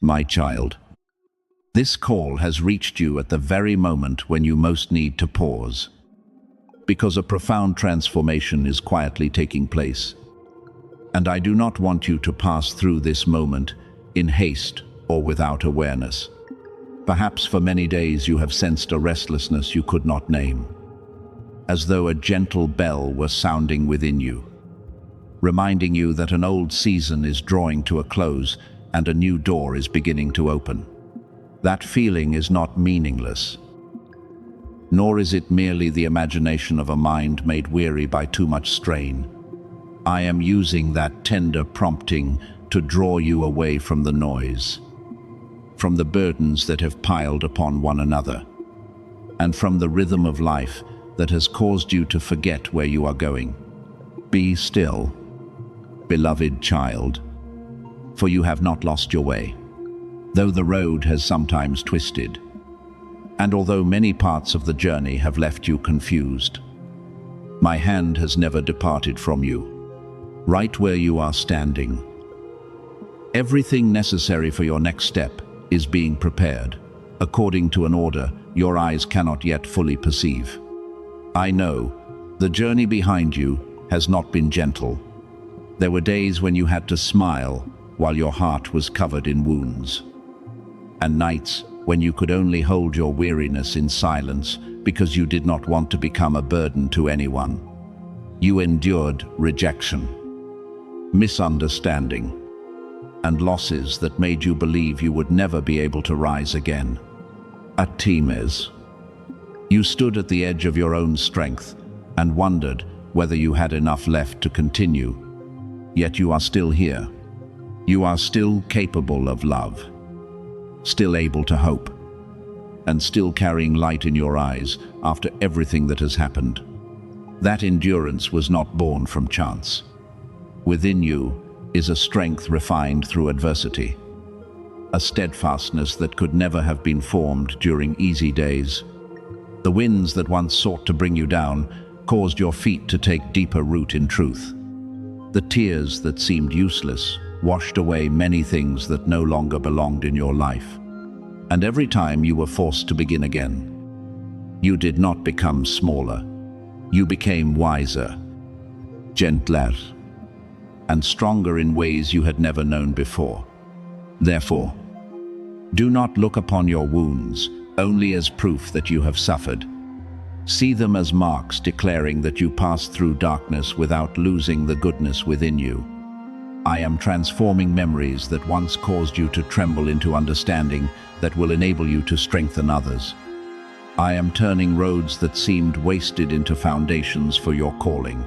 My child, this call has reached you at the very moment when you most need to pause, because a profound transformation is quietly taking place. And I do not want you to pass through this moment in haste or without awareness. Perhaps for many days you have sensed a restlessness you could not name, as though a gentle bell were sounding within you, reminding you that an old season is drawing to a close and a new door is beginning to open. That feeling is not meaningless, nor is it merely the imagination of a mind made weary by too much strain. I am using that tender prompting to draw you away from the noise, from the burdens that have piled upon one another, and from the rhythm of life that has caused you to forget where you are going. Be still, beloved child, for you have not lost your way, though the road has sometimes twisted, and although many parts of the journey have left you confused. My hand has never departed from you, right where you are standing. Everything necessary for your next step is being prepared, according to an order your eyes cannot yet fully perceive. I know the journey behind you has not been gentle. There were days when you had to smile while your heart was covered in wounds, and nights when you could only hold your weariness in silence because you did not want to become a burden to anyone. You endured rejection, misunderstanding, and losses that made you believe you would never be able to rise again. At Times, you stood at the edge of your own strength and wondered whether you had enough left to continue. Yet you are still here. You are still capable of love, still able to hope, and still carrying light in your eyes after everything that has happened. That endurance was not born from chance. Within you is a strength refined through adversity, a steadfastness that could never have been formed during easy days. The winds that once sought to bring you down caused your feet to take deeper root in truth. The tears that seemed useless washed away many things that no longer belonged in your life. And every time you were forced to begin again, you did not become smaller. You became wiser, gentler, and stronger in ways you had never known before. Therefore, do not look upon your wounds only as proof that you have suffered. See them as marks declaring that you passed through darkness without losing the goodness within you. I am transforming memories that once caused you to tremble into understanding that will enable you to strengthen others. I am turning roads that seemed wasted into foundations for your calling.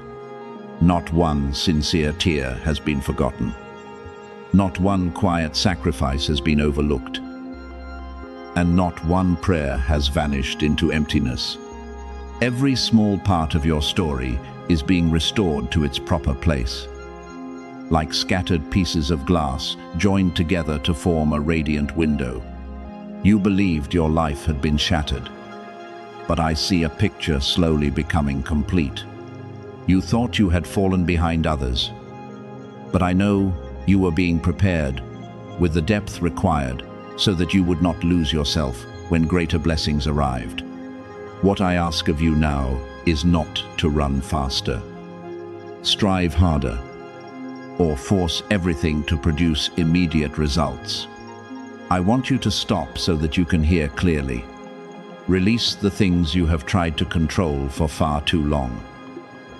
Not one sincere tear has been forgotten. Not one quiet sacrifice has been overlooked. And not one prayer has vanished into emptiness. Every small part of your story is being restored to its proper place, like scattered pieces of glass joined together to form a radiant window. You believed your life had been shattered, but I see a picture slowly becoming complete. You thought you had fallen behind others, but I know you were being prepared with the depth required so that you would not lose yourself when greater blessings arrived. What I ask of you now is not to run faster, strive harder, or force everything to produce immediate results. I want you to stop so that you can hear clearly. Release the things you have tried to control for far too long.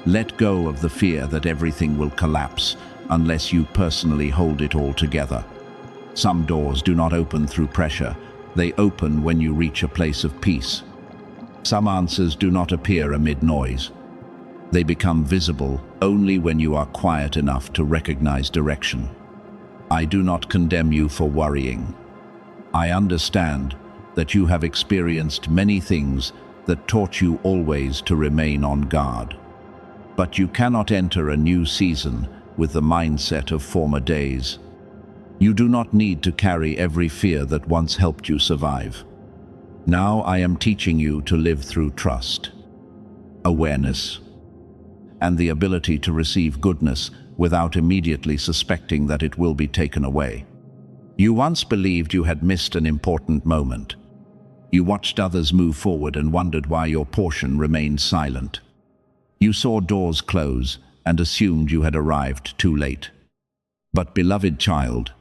Let go of the fear that everything will collapse unless you personally hold it all together. Some doors do not open through pressure. They open when you reach a place of peace. Some answers do not appear amid noise. They become visible only when you are quiet enough to recognize direction. I do not condemn you for worrying. I understand that you have experienced many things that taught you always to remain on guard. But you cannot enter a new season with the mindset of former days. You do not need to carry every fear that once helped you survive. Now I am teaching you to live through trust, awareness, and the ability to receive goodness without immediately suspecting that it will be taken away. You once believed you had missed an important moment. You watched others move forward and wondered why your portion remained silent. You saw doors close and assumed you had arrived too late. But, beloved child,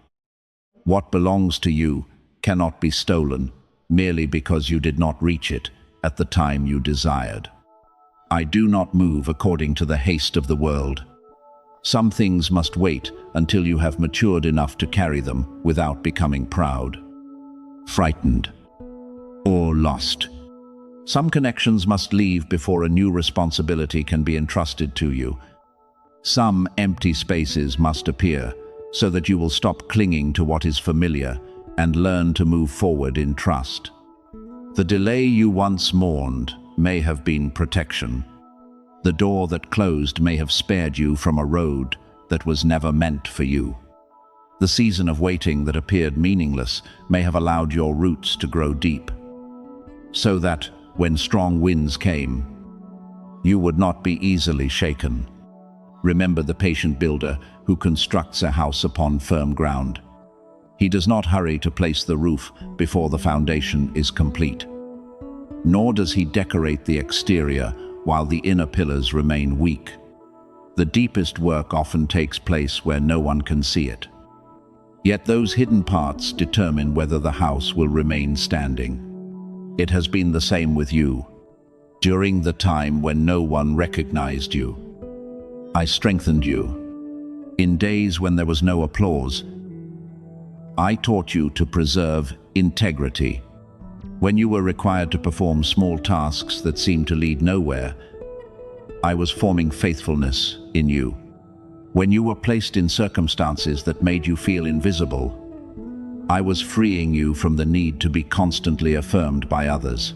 what belongs to you cannot be stolen merely because you did not reach it at the time you desired. I do not move according to the haste of the world. Some things must wait until you have matured enough to carry them without becoming proud, frightened, or lost. Some connections must leave before a new responsibility can be entrusted to you. Some empty spaces must appear so that you will stop clinging to what is familiar and learn to move forward in trust. The delay you once mourned may have been protection. The door that closed may have spared you from a road that was never meant for you. The season of waiting that appeared meaningless may have allowed your roots to grow deep, so that, when strong winds came, you would not be easily shaken. Remember the patient builder who constructs a house upon firm ground. He does not hurry to place the roof before the foundation is complete. Nor does he decorate the exterior while the inner pillars remain weak. The deepest work often takes place where no one can see it. Yet those hidden parts determine whether the house will remain standing. It has been the same with you. During the time when no one recognized you, I strengthened you. In days when there was no applause, I taught you to preserve integrity. When you were required to perform small tasks that seemed to lead nowhere, I was forming faithfulness in you. When you were placed in circumstances that made you feel invisible, I was freeing you from the need to be constantly affirmed by others.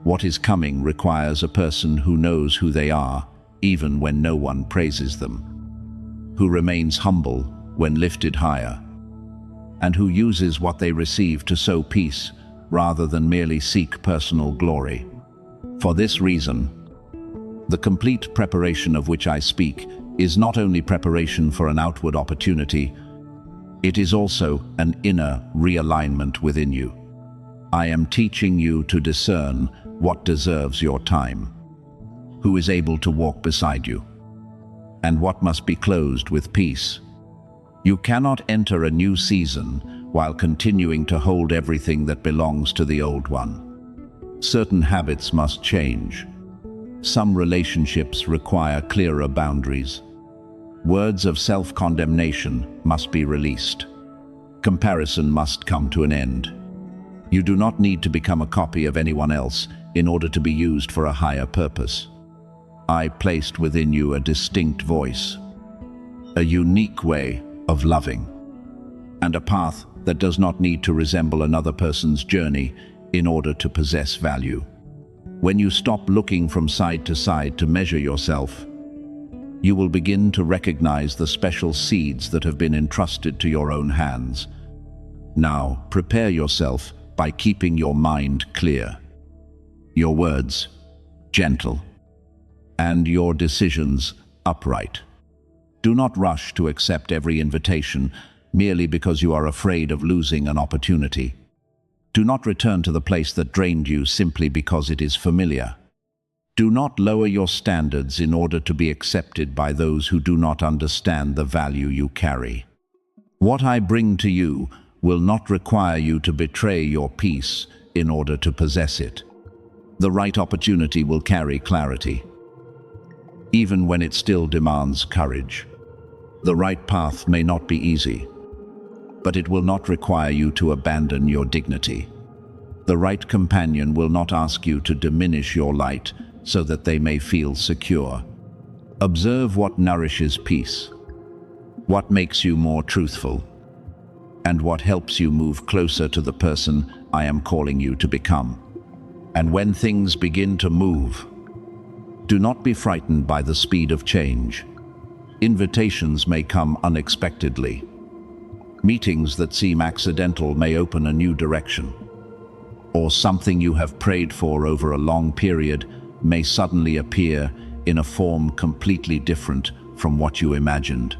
What is coming requires a person who knows who they are, even when no one praises them, who remains humble when lifted higher, and who uses what they receive to sow peace rather than merely seek personal glory. For this reason, the complete preparation of which I speak is not only preparation for an outward opportunity, it is also an inner realignment within you. I am teaching you to discern what deserves your time, who is able to walk beside you, and what must be closed with peace. You cannot enter a new season while continuing to hold everything that belongs to the old one. Certain habits must change. Some relationships require clearer boundaries. Words of self-condemnation must be released. Comparison must come to an end. You do not need to become a copy of anyone else in order to be used for a higher purpose. I placed within you a distinct voice, a unique way of loving, and a path that does not need to resemble another person's journey in order to possess value. When you stop looking from side to side to measure yourself, you will begin to recognize the special seeds that have been entrusted to your own hands. Now, prepare yourself by keeping your mind clear, your words gentle, and your decisions upright. Do not rush to accept every invitation merely because you are afraid of losing an opportunity. Do not return to the place that drained you simply because it is familiar. Do not lower your standards in order to be accepted by those who do not understand the value you carry. What I bring to you will not require you to betray your peace in order to possess it. The right opportunity will carry clarity, even when it still demands courage. The right path may not be easy, but it will not require you to abandon your dignity. The right companion will not ask you to diminish your light so that they may feel secure. Observe what nourishes peace, what makes you more truthful, and what helps you move closer to the person I am calling you to become. And when things begin to move, do not be frightened by the speed of change. Invitations may come unexpectedly. Meetings that seem accidental may open a new direction. Or something you have prayed for over a long period may suddenly appear in a form completely different from what you imagined.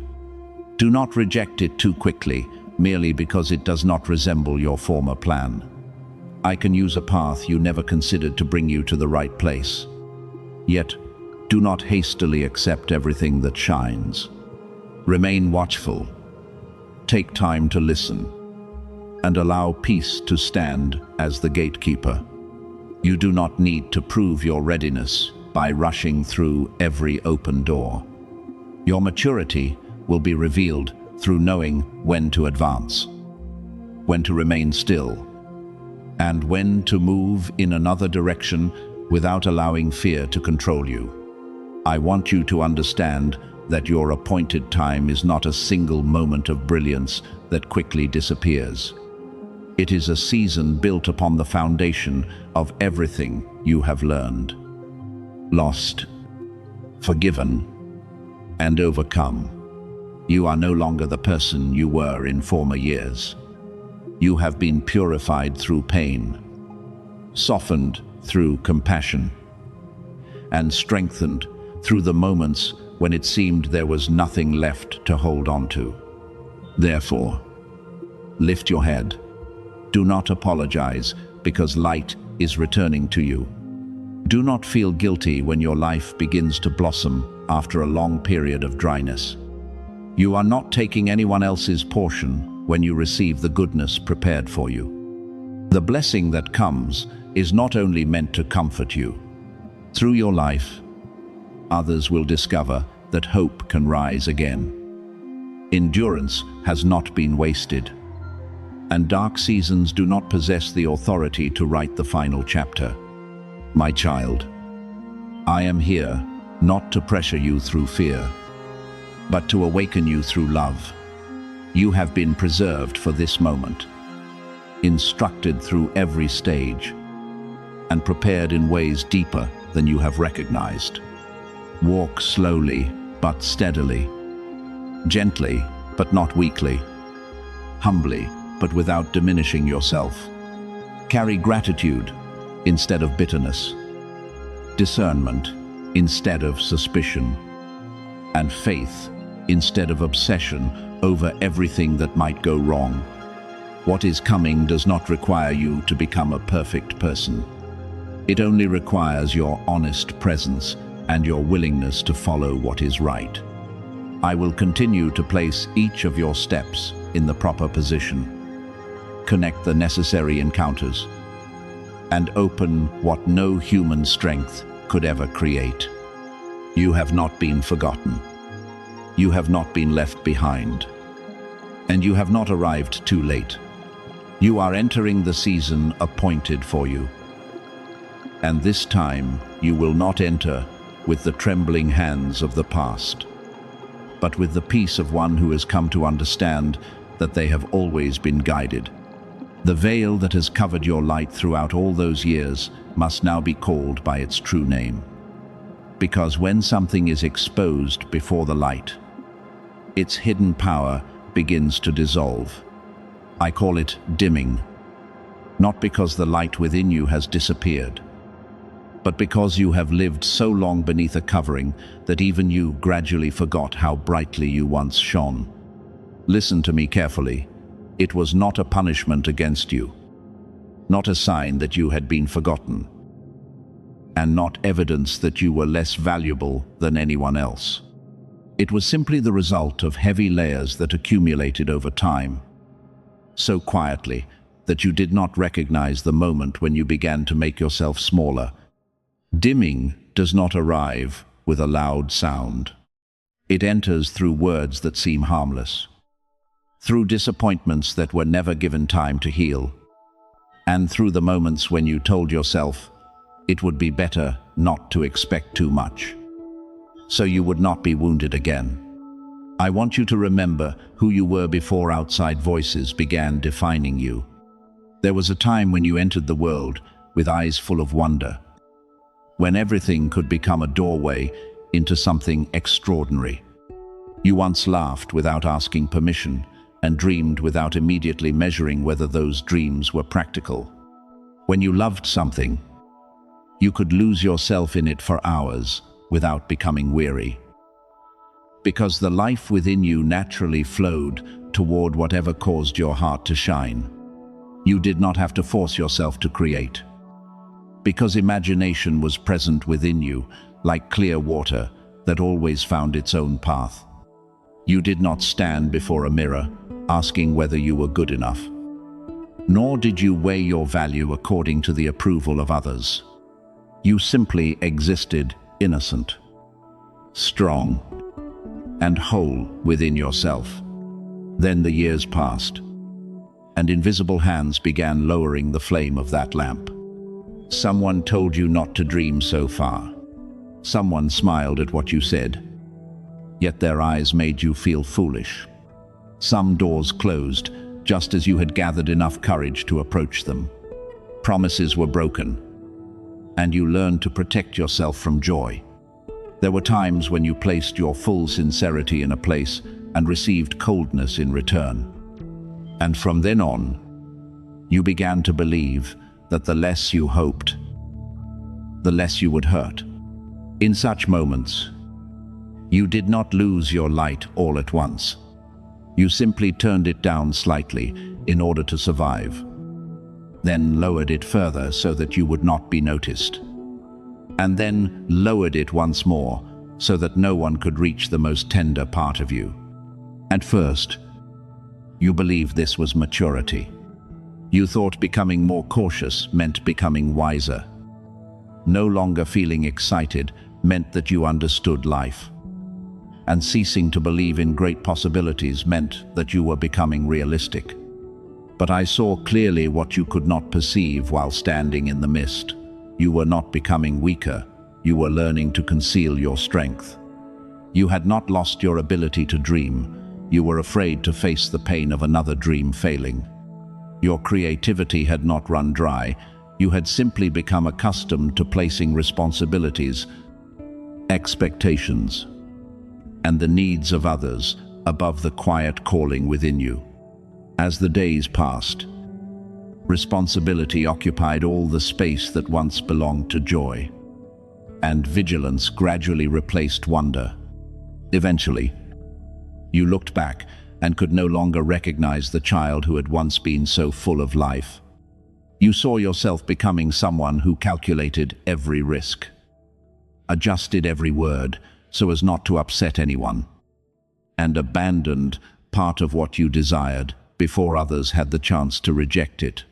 Do not reject it too quickly, merely because it does not resemble your former plan. I can use a path you never considered to bring you to the right place. Yet, do not hastily accept everything that shines. Remain watchful. Take time to listen, and allow peace to stand as the gatekeeper. You do not need to prove your readiness by rushing through every open door. Your maturity will be revealed through knowing when to advance, when to remain still, and when to move in another direction without allowing fear to control you. I want you to understand that your appointed time is not a single moment of brilliance that quickly disappears. It is a season built upon the foundation of everything you have learned, lost, forgiven, and overcome. You are no longer the person you were in former years. You have been purified through pain, softened through compassion, and strengthened through the moments when it seemed there was nothing left to hold on to. Therefore, lift your head. Do not apologize because light is returning to you. Do not feel guilty when your life begins to blossom after a long period of dryness. You are not taking anyone else's portion when you receive the goodness prepared for you. The blessing that comes is not only meant to comfort you. Through your life, others will discover that hope can rise again. Endurance has not been wasted, and dark seasons do not possess the authority to write the final chapter. My child, I am here not to pressure you through fear, but to awaken you through love. You have been preserved for this moment, instructed through every stage, and prepared in ways deeper than you have recognized. Walk slowly but steadily, gently but not weakly, humbly but without diminishing yourself. Carry gratitude instead of bitterness, discernment instead of suspicion, and faith instead of obsession over everything that might go wrong. What is coming does not require you to become a perfect person. It only requires your honest presence and your willingness to follow what is right. I will continue to place each of your steps in the proper position, connect the necessary encounters, and open what no human strength could ever create. You have not been forgotten. You have not been left behind. And you have not arrived too late. You are entering the season appointed for you. And this time you will not enter with the trembling hands of the past, but with the peace of one who has come to understand that they have always been guided. The veil that has covered your light throughout all those years must now be called by its true name. Because when something is exposed before the light, its hidden power begins to dissolve. I call it dimming, not because the light within you has disappeared, but because you have lived so long beneath a covering that even you gradually forgot how brightly you once shone. Listen to me carefully. It was not a punishment against you, not a sign that you had been forgotten, and not evidence that you were less valuable than anyone else. It was simply the result of heavy layers that accumulated over time, so quietly that you did not recognize the moment when you began to make yourself smaller. Dimming does not arrive with a loud sound. It enters through words that seem harmless, through disappointments that were never given time to heal, and through the moments when you told yourself it would be better not to expect too much, so you would not be wounded again. I want you to remember who you were before outside voices began defining you. There was a time when you entered the world with eyes full of wonder, when everything could become a doorway into something extraordinary. You once laughed without asking permission and dreamed without immediately measuring whether those dreams were practical. When you loved something, you could lose yourself in it for hours without becoming weary. because the life within you naturally flowed toward whatever caused your heart to shine. You did not have to force yourself to create, because imagination was present within you, like clear water that always found its own path. You did not stand before a mirror, asking whether you were good enough. Nor did you weigh your value according to the approval of others. You simply existed innocent, strong, and whole within yourself. Then the years passed, and invisible hands began lowering the flame of that lamp. Someone told you not to dream so far. Someone smiled at what you said, yet their eyes made you feel foolish. Some doors closed just as you had gathered enough courage to approach them. Promises were broken, and you learned to protect yourself from joy. There were times when you placed your full sincerity in a place and received coldness in return. And from then on, you began to believe that the less you hoped, the less you would hurt. In such moments, you did not lose your light all at once. You simply turned it down slightly in order to survive, then lowered it further so that you would not be noticed, and then lowered it once more so that no one could reach the most tender part of you. At first, you believed this was maturity. You thought becoming more cautious meant becoming wiser. No longer feeling excited meant that you understood life. And ceasing to believe in great possibilities meant that you were becoming realistic. But I saw clearly what you could not perceive while standing in the mist. You were not becoming weaker. You were learning to conceal your strength. You had not lost your ability to dream. You were afraid to face the pain of another dream failing. Your creativity had not run dry. You had simply become accustomed to placing responsibilities, expectations, and the needs of others above the quiet calling within you. As the days passed, responsibility occupied all the space that once belonged to joy, and vigilance gradually replaced wonder. Eventually, you looked back and could no longer recognize the child who had once been so full of life. You saw yourself becoming someone who calculated every risk, adjusted every word so as not to upset anyone, and abandoned part of what you desired before others had the chance to reject it.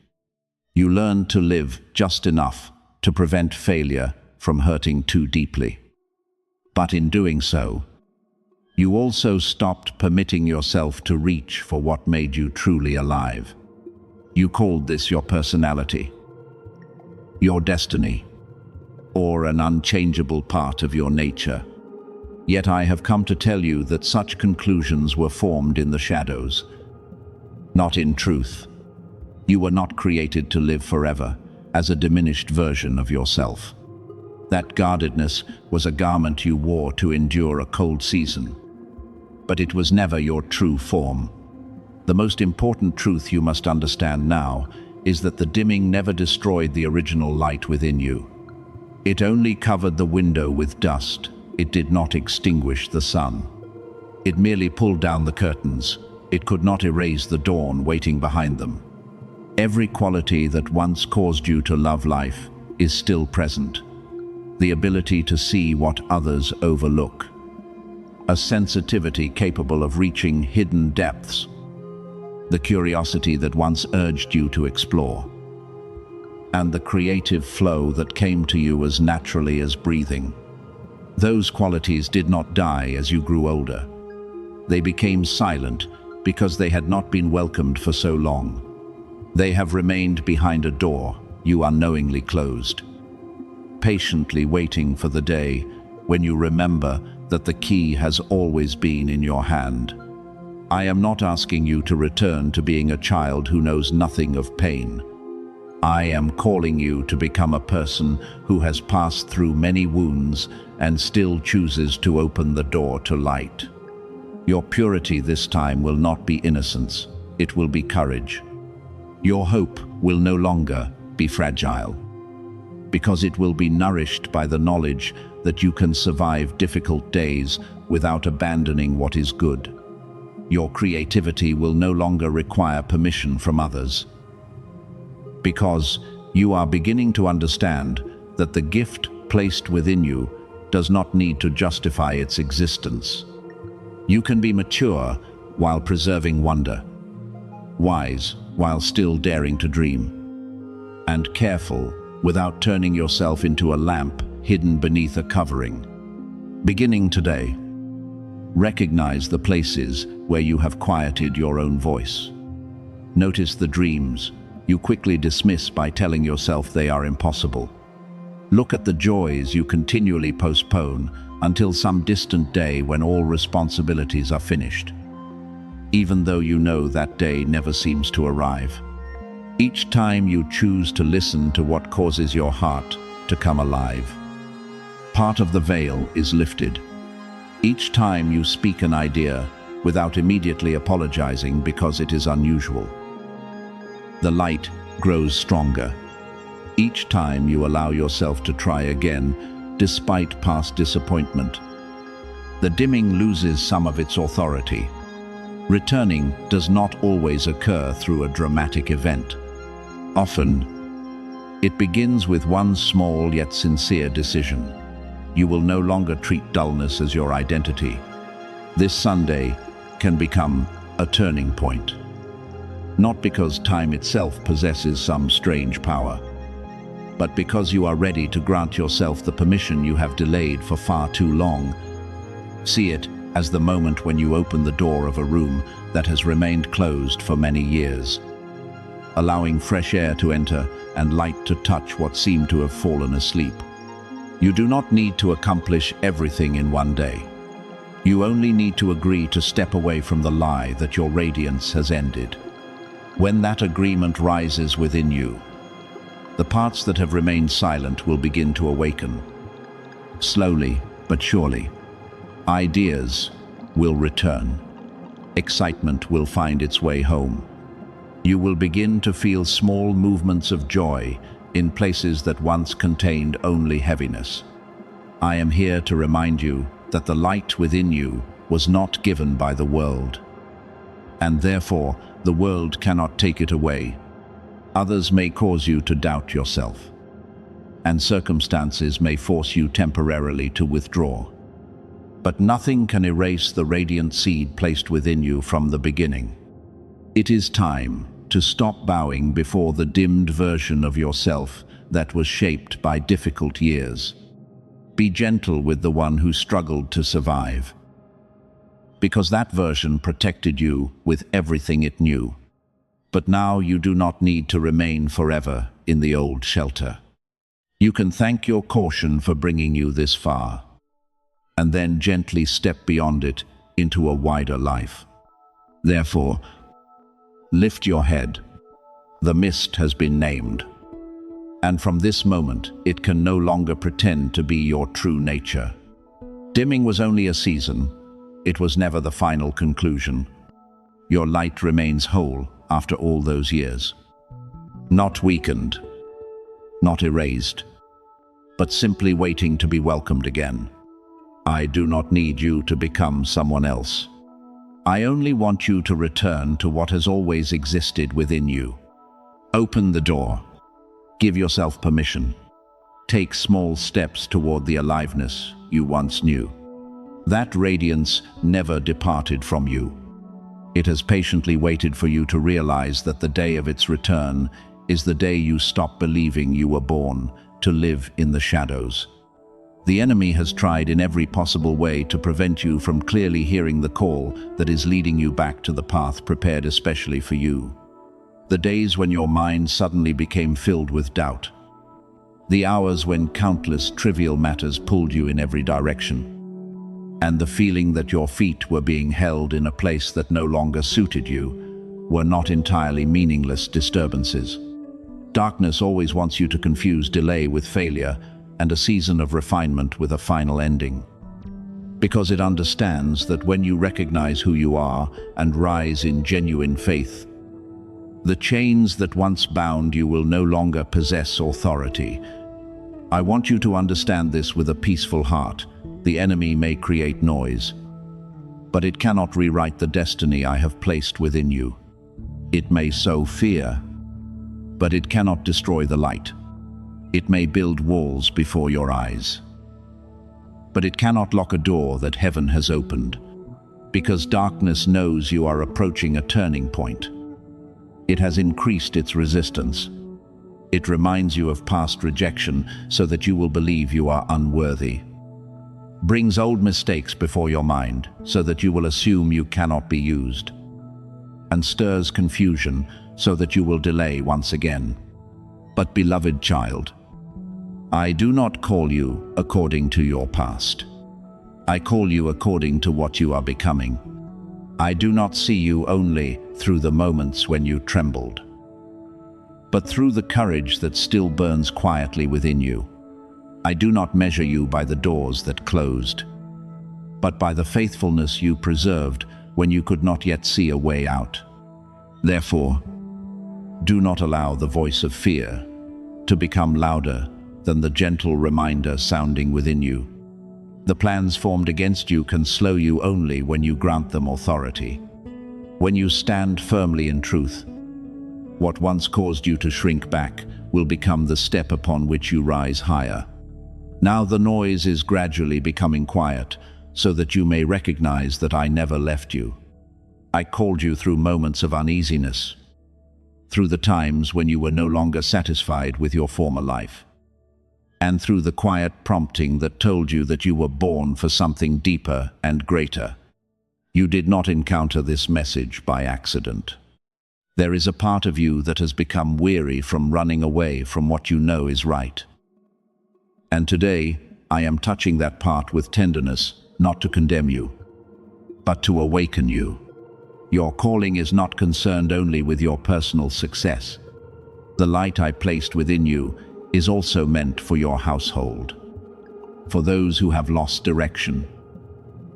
You learned to live just enough to prevent failure from hurting too deeply. But in doing so, you also stopped permitting yourself to reach for what made you truly alive. You called this your personality, your destiny, or an unchangeable part of your nature. Yet I have come to tell you that such conclusions were formed in the shadows, not in truth. You were not created to live forever as a diminished version of yourself. That guardedness was a garment you wore to endure a cold season, but it was never your true form. The most important truth you must understand now is that the dimming never destroyed the original light within you. It only covered the window with dust. It did not extinguish the sun. It merely pulled down the curtains. It could not erase the dawn waiting behind them. Every quality that once caused you to love life is still present. The ability to see what others overlook. A sensitivity capable of reaching hidden depths. The curiosity that once urged you to explore. And the creative flow that came to you as naturally as breathing. Those qualities did not die as you grew older. They became silent because they had not been welcomed for so long. They have remained behind a door you unknowingly closed, patiently waiting for the day when you remember that the key has always been in your hand. I am not asking you to return to being a child who knows nothing of pain. I am calling you to become a person who has passed through many wounds and still chooses to open the door to light. Your purity this time will not be innocence, it will be courage. Your hope will no longer be fragile, because it will be nourished by the knowledge that you can survive difficult days without abandoning what is good. Your creativity will no longer require permission from others, because you are beginning to understand that the gift placed within you does not need to justify its existence. You can be mature while preserving wonder, wise while still daring to dream, and careful without turning yourself into a lamp hidden beneath a covering. Beginning today, recognize the places where you have quieted your own voice. Notice the dreams you quickly dismiss by telling yourself they are impossible. Look at the joys you continually postpone until some distant day when all responsibilities are finished, even though you know that day never seems to arrive. Each time you choose to listen to what causes your heart to come alive, part of the veil is lifted. Each time you speak an idea without immediately apologizing because it is unusual, the light grows stronger. Each time you allow yourself to try again, despite past disappointment, the dimming loses some of its authority. Returning does not always occur through a dramatic event. Often, it begins with one small yet sincere decision. You will no longer treat dullness as your identity. This Sunday can become a turning point. Not because time itself possesses some strange power, but because you are ready to grant yourself the permission you have delayed for far too long. See it as the moment when you open the door of a room that has remained closed for many years, allowing fresh air to enter and light to touch what seemed to have fallen asleep. You do not need to accomplish everything in one day. You only need to agree to step away from the lie that your radiance has ended. When that agreement rises within you, the parts that have remained silent will begin to awaken. Slowly but surely, ideas will return. Excitement will find its way home. You will begin to feel small movements of joy in places that once contained only heaviness. I am here to remind you that the light within you was not given by the world, and therefore the world cannot take it away. Others may cause you to doubt yourself, and circumstances may force you temporarily to withdraw. But nothing can erase the radiant seed placed within you from the beginning. It is time to stop bowing before the dimmed version of yourself that was shaped by difficult years. Be gentle with the one who struggled to survive, because that version protected you with everything it knew. But now you do not need to remain forever in the old shelter. You can thank your caution for bringing you this far, and then gently step beyond it into a wider life. Therefore, lift your head. The mist has been named, and from this moment it can no longer pretend to be your true nature. Dimming was only a season. It was never the final conclusion. Your light remains whole after all those years. Not weakened, not erased, but simply waiting to be welcomed again. I do not need you to become someone else. I only want you to return to what has always existed within you. Open the door. Give yourself permission. Take small steps toward the aliveness you once knew. That radiance never departed from you. It has patiently waited for you to realize that the day of its return is the day you stop believing you were born to live in the shadows. The enemy has tried in every possible way to prevent you from clearly hearing the call that is leading you back to the path prepared especially for you. The days when your mind suddenly became filled with doubt. The hours when countless trivial matters pulled you in every direction. And the feeling that your feet were being held in a place that no longer suited you were not entirely meaningless disturbances. Darkness always wants you to confuse delay with failure and a season of refinement with a final ending, because it understands that when you recognize who you are and rise in genuine faith, the chains that once bound you will no longer possess authority. I want you to understand this with a peaceful heart. The enemy may create noise, but it cannot rewrite the destiny I have placed within you. It may sow fear, but it cannot destroy the light. It may build walls before your eyes, but it cannot lock a door that heaven has opened, because darkness knows you are approaching a turning point. It has increased its resistance. It reminds you of past rejection so that you will believe you are unworthy. Brings old mistakes before your mind so that you will assume you cannot be used. And stirs confusion so that you will delay once again. But beloved child, I do not call you according to your past. I call you according to what you are becoming. I do not see you only through the moments when you trembled, but through the courage that still burns quietly within you. I do not measure you by the doors that closed, but by the faithfulness you preserved when you could not yet see a way out. Therefore, do not allow the voice of fear to become louder than the gentle reminder sounding within you. The plans formed against you can slow you only when you grant them authority. When you stand firmly in truth, what once caused you to shrink back will become the step upon which you rise higher. Now the noise is gradually becoming quiet, so that you may recognize that I never left you. I called you through moments of uneasiness, through the times when you were no longer satisfied with your former life, and through the quiet prompting that told you that you were born for something deeper and greater. You did not encounter this message by accident. There is a part of you that has become weary from running away from what you know is right. And today, I am touching that part with tenderness, not to condemn you, but to awaken you. Your calling is not concerned only with your personal success. The light I placed within you is also meant for your household, for those who have lost direction,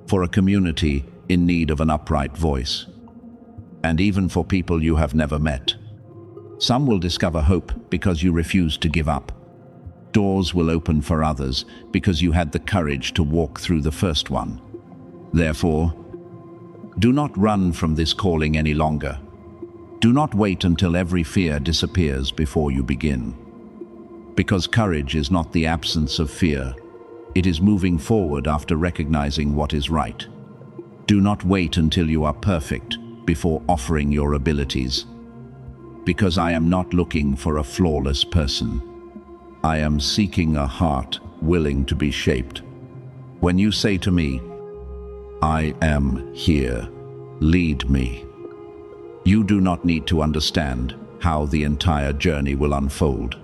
for a community in need of an upright voice, and even for people you have never met. Some will discover hope because you refused to give up. Doors will open for others because you had the courage to walk through the first one. Therefore, do not run from this calling any longer. Do not wait until every fear disappears before you begin. Because courage is not the absence of fear. It is moving forward after recognizing what is right. Do not wait until you are perfect before offering your abilities. Because I am not looking for a flawless person. I am seeking a heart willing to be shaped. When you say to me, I am here, lead me, you do not need to understand how the entire journey will unfold.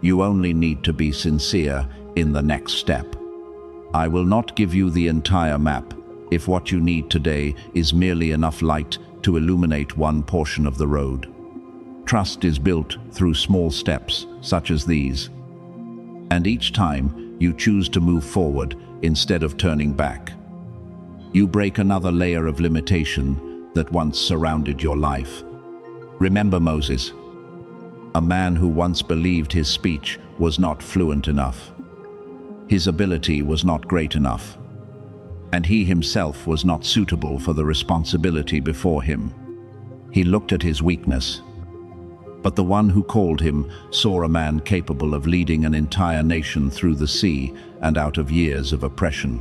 You only need to be sincere in the next step. I will not give you the entire map if what you need today is merely enough light to illuminate one portion of the road. Trust is built through small steps such as these. And each time you choose to move forward instead of turning back, you break another layer of limitation that once surrounded your life. Remember Moses, a man who once believed his speech was not fluent enough. His ability was not great enough, and he himself was not suitable for the responsibility before him. He looked at his weakness, but the one who called him saw a man capable of leading an entire nation through the sea and out of years of oppression.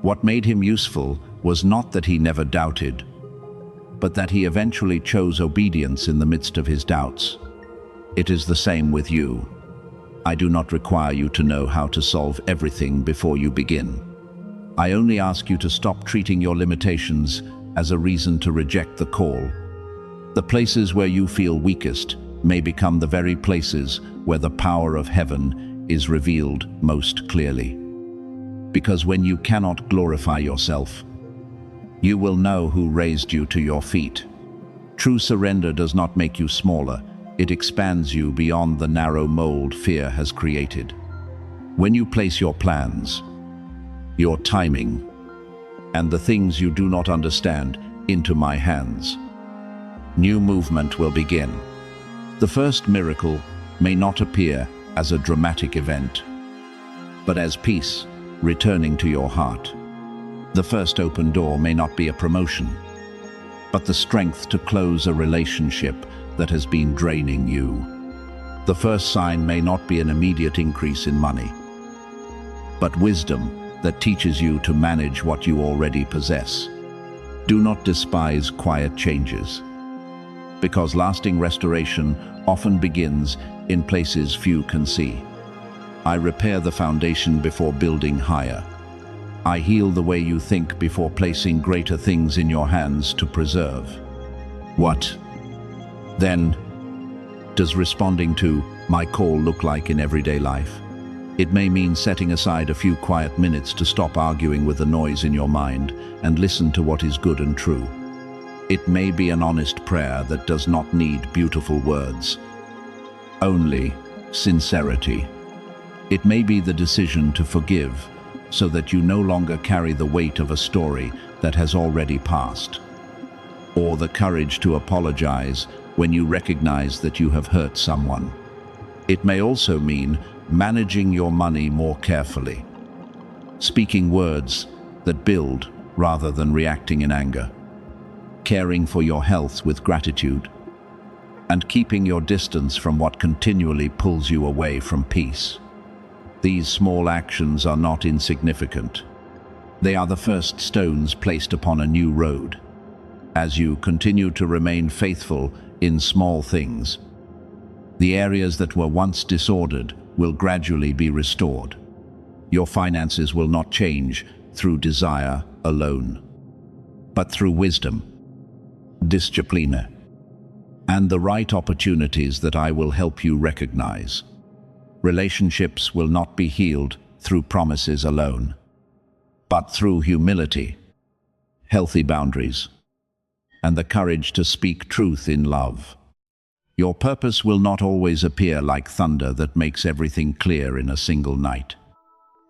What made him useful was not that he never doubted, but that he eventually chose obedience in the midst of his doubts. It is the same with you. I do not require you to know how to solve everything before you begin. I only ask you to stop treating your limitations as a reason to reject the call. The places where you feel weakest may become the very places where the power of heaven is revealed most clearly. Because when you cannot glorify yourself, you will know who raised you to your feet. True surrender does not make you smaller. It expands you beyond the narrow mold fear has created. When you place your plans, your timing, and the things you do not understand into my hands, new movement will begin. The first miracle may not appear as a dramatic event, but as peace returning to your heart. The first open door may not be a promotion, but the strength to close a relationship that has been draining you. The first sign may not be an immediate increase in money, but wisdom that teaches you to manage what you already possess. Do not despise quiet changes, because lasting restoration often begins in places few can see. I repair the foundation before building higher. I heal the way you think before placing greater things in your hands to preserve. What, then, does responding to my call look like in everyday life? It may mean setting aside a few quiet minutes to stop arguing with the noise in your mind and listen to what is good and true. It may be an honest prayer that does not need beautiful words, only sincerity. It may be the decision to forgive so that you no longer carry the weight of a story that has already passed, or the courage to apologize when you recognize that you have hurt someone. It may also mean managing your money more carefully, speaking words that build rather than reacting in anger, caring for your health with gratitude, and keeping your distance from what continually pulls you away from peace. These small actions are not insignificant. They are the first stones placed upon a new road. As you continue to remain faithful in small things, the areas that were once disordered will gradually be restored. Your finances will not change through desire alone, but through wisdom, discipline, and the right opportunities that I will help you recognize. Relationships will not be healed through promises alone, but through humility, healthy boundaries, and the courage to speak truth in love. Your purpose will not always appear like thunder that makes everything clear in a single night.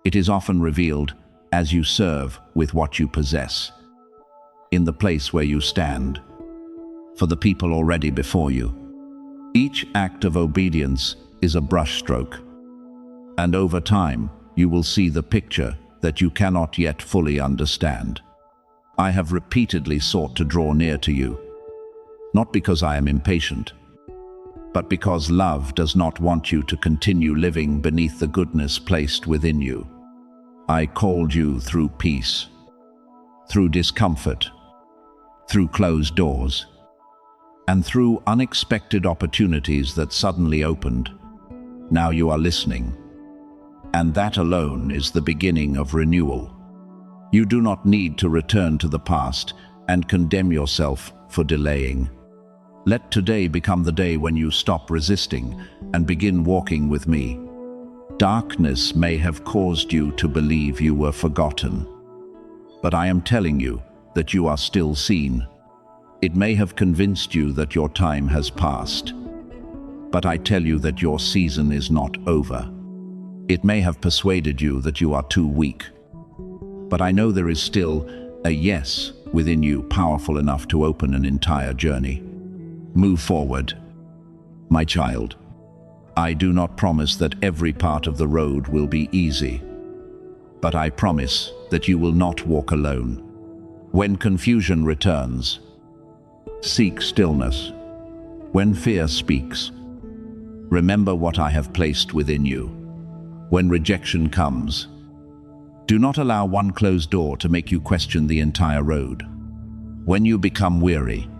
It is often revealed as you serve with what you possess, in the place where you stand, for the people already before you. Each act of obedience is a brushstroke, and over time you will see the picture that you cannot yet fully understand. I have repeatedly sought to draw near to you, not because I am impatient, but because love does not want you to continue living beneath the goodness placed within you. I called you through peace, through discomfort, through closed doors, and through unexpected opportunities that suddenly opened. Now you are listening, and that alone is the beginning of renewal. You do not need to return to the past and condemn yourself for delaying. Let today become the day when you stop resisting and begin walking with me. Darkness may have caused you to believe you were forgotten, but I am telling you that you are still seen. It may have convinced you that your time has passed, but I tell you that your season is not over. It may have persuaded you that you are too weak, but I know there is still a yes within you powerful enough to open an entire journey. Move forward, my child. I do not promise that every part of the road will be easy, but I promise that you will not walk alone. When confusion returns, seek stillness. When fear speaks, remember what I have placed within you. When rejection comes, do not allow one closed door to make you question the entire road. When you become weary,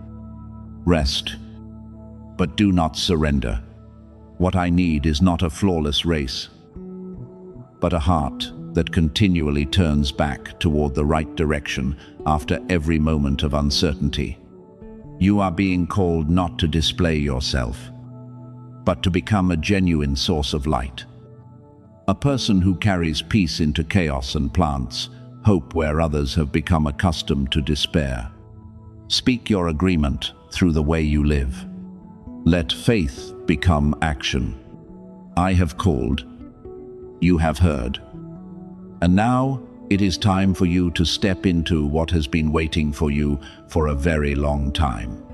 rest, but do not surrender. What I need is not a flawless race, but a heart that continually turns back toward the right direction after every moment of uncertainty. You are being called not to display yourself, but to become a genuine source of light. A person who carries peace into chaos and plants hope where others have become accustomed to despair. Speak your agreement through the way you live. Let faith become action. I have called, you have heard. And now it is time for you to step into what has been waiting for you for a very long time.